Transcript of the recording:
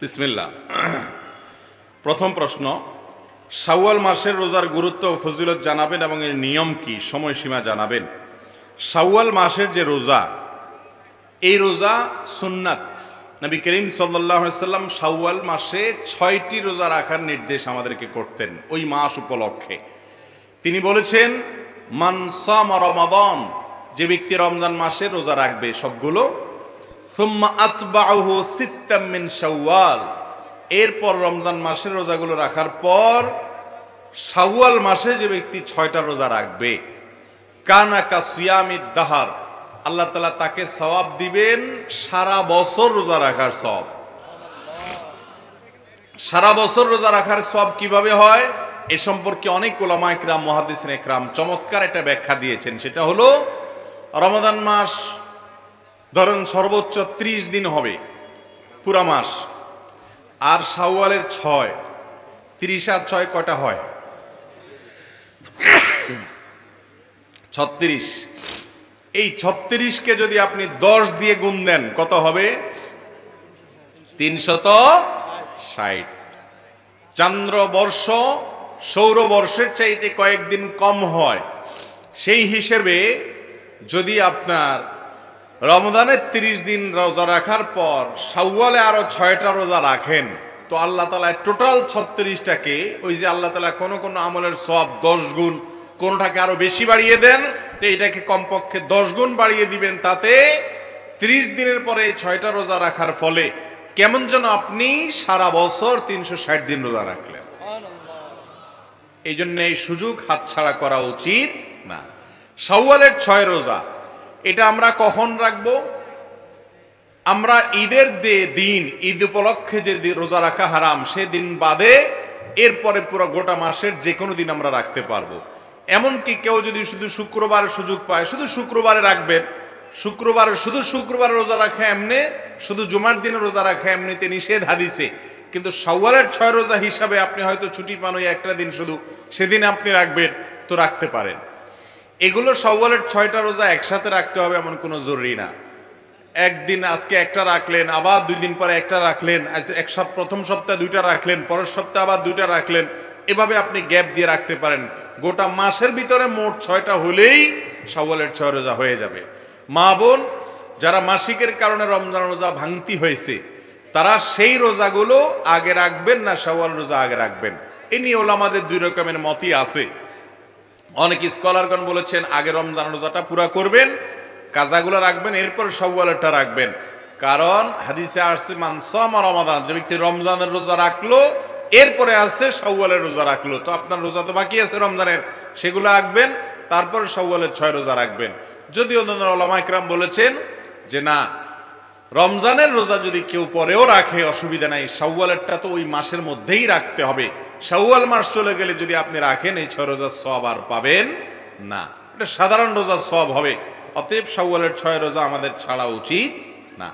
বিসমিল্লাহ। প্রথম প্রশ্ন, শাওয়াল মাসের রোজার গুরুত্ব ও ফজিলত জানাবেন এবং এর নিয়ম কি, সময়সীমা জানাবেন। শাওয়াল মাসের যে রোজা, এই রোজা সুন্নাত। নবী করিম সাল্লাল্লাহু আলাইহি সাল্লাম শাওয়াল মাসে 6টি রোজা রাখার নির্দেশ আমাদেরকে করতেন ওই মাস উপলক্ষে। তিনি বলেছেন, মান সামা রমাদান, যে ব্যক্তি রমজান মাসে রোজা রাখবে সবগুলো, সুম্মা আতবাউহু সিত্তাম মিন শাওয়াল, এরপর রমজান মাসের রোজাগুলো রাখার পর শাওয়াল মাসে যে ব্যক্তি 6টা রোজা রাখবে, কানা কা সিয়ামিদ দাহার, আল্লাহ তাআলা তাকে সওয়াব দিবেন সারা বছর রোজা রাখার সওয়াব। সারা বছর রোজা রাখার সওয়াব কিভাবে হয় এ সম্পর্কে অনেক উলামা ইকরাম, মুহাদ্দিসিন ইকরাম চমৎকার একটা ব্যাখ্যা দিয়েছেন। সেটা হলো, রমাদান মাস ধরেন সর্বোচ্চ 30 দিন হবে পুরা মাস, আর শাওয়ালের 6, 30 আর 6 কয়টা হয়? 36। এই 36কে যদি আপনি 10 দিয়ে গুণ দেন কত হবে? 360। চান্দ্রবর্ষ সৌরবর্ষের চাইতে কয়েকদিন কম হয়। সেই হিসেবে যদি আপনার রমজানের 30 দিন রোজা রাখার পর শাওয়ালে আরো 6টা রোজা রাখেন, তো আল্লাহ তাআলা টোটাল 36টাকে, ওই যে আল্লাহ তাআলা কোন কোন আমলের সওয়াব 10 গুণ, কোনটাকে আরো বেশি বাড়িয়ে দেন, তো এটাকে কমপক্ষে 10 গুণ বাড়িয়ে দিবেন। তাতে 30 দিনের পরে 6টা রোজা রাখার ফলে কেমন যেন আপনি সারা বছর 360 দিন রোজা রাখলেন। এই জন্য এই সুযোগ হাতছাড়া করা উচিত না। শাওয়ালের 6 রোজা, এটা আমরা কখন রাখবো? আমরা ঈদের দিন, ঈদ উপলক্ষে যে রোজা রাখা হারাম সেদিন বাদে এরপরে পুরো গোটা মাসের যে কোনো দিন আমরা রাখতে পারবো। এমনকি কেউ যদি শুধু শুক্রবারের সুযোগ পায়, শুধু শুক্রবারে রাখবেন। শুধু শুক্রবারে রোজা রাখা এমনি, শুধু জুমার দিনে রোজা রাখা এমনিতে নিষেধ হাদিসে, কিন্তু শাওয়ালের 6 রোজা হিসাবে আপনি হয়তো ছুটি পান ওই একটা দিন, শুধু সেদিন আপনি রাখবেন, তো রাখতে পারেন। এগুলো শাওয়ালের 6টা রোজা একসাথে রাখতে হবে এমন কোনো জরুরি না। একদিন আজকে একটা রাখলেন, আবার 2 দিন পরে একটা রাখলেন, প্রথম সপ্তাহে 2টা রাখলেন, পরের সপ্তাহে আবার 2টা রাখলেন, এভাবে আপনি গ্যাপ দিয়ে রাখতে পারেন। গোটা মাসের ভিতরে মোট 6টা হলেই শাওয়ালের 6 রোজা হয়ে যাবে। মা বোন যারা মাসিকের কারণে রমজান রোজা ভাঙতি হয়েছে, তারা সেই রোজাগুলো আগে রাখবেন না শাওয়াল রোজা আগে রাখবেন, এ নিয়ে ওলামাদের 2 রকমের মতই আছে। অনেক স্কলারগণ বলেছেন আগে রমজান রোজাটা পুরা করবেন, কাজাগুলো রাখবেন, এরপর শাওয়ালেরটা রাখবেন। কারণ হাদিসে আসছে, মান সামা রমাদান, যে ব্যক্তি রমজানের রোজা রাখলো এরপরে আসছে শাওয়ালের রোজা রাখলো, তো আপনার রোজা তো বাকি আছে রমজানের, সেগুলো রাখবেন, তারপর শাওয়ালের 6 রোজা রাখবেন। যদি অন্যান্য উলামা ইকরাম বলেছেন যে না, রমজানের রোজা যদি কেউ পরেও রাখে অসুবিধা নাই, শাওয়ালেরটা তো ওই মাসের মধ্যেই রাখতে হবে। শাওয়াল মাস চলে গেলে যদি আপনি রাখেন, এই 6 রোজার সওয়াব আর পাবেন না, এটা সাধারণ রোজার সওয়াব হবে। অতএব শাওয়ালের 6 রোজা আমাদের ছাড়া উচিত না।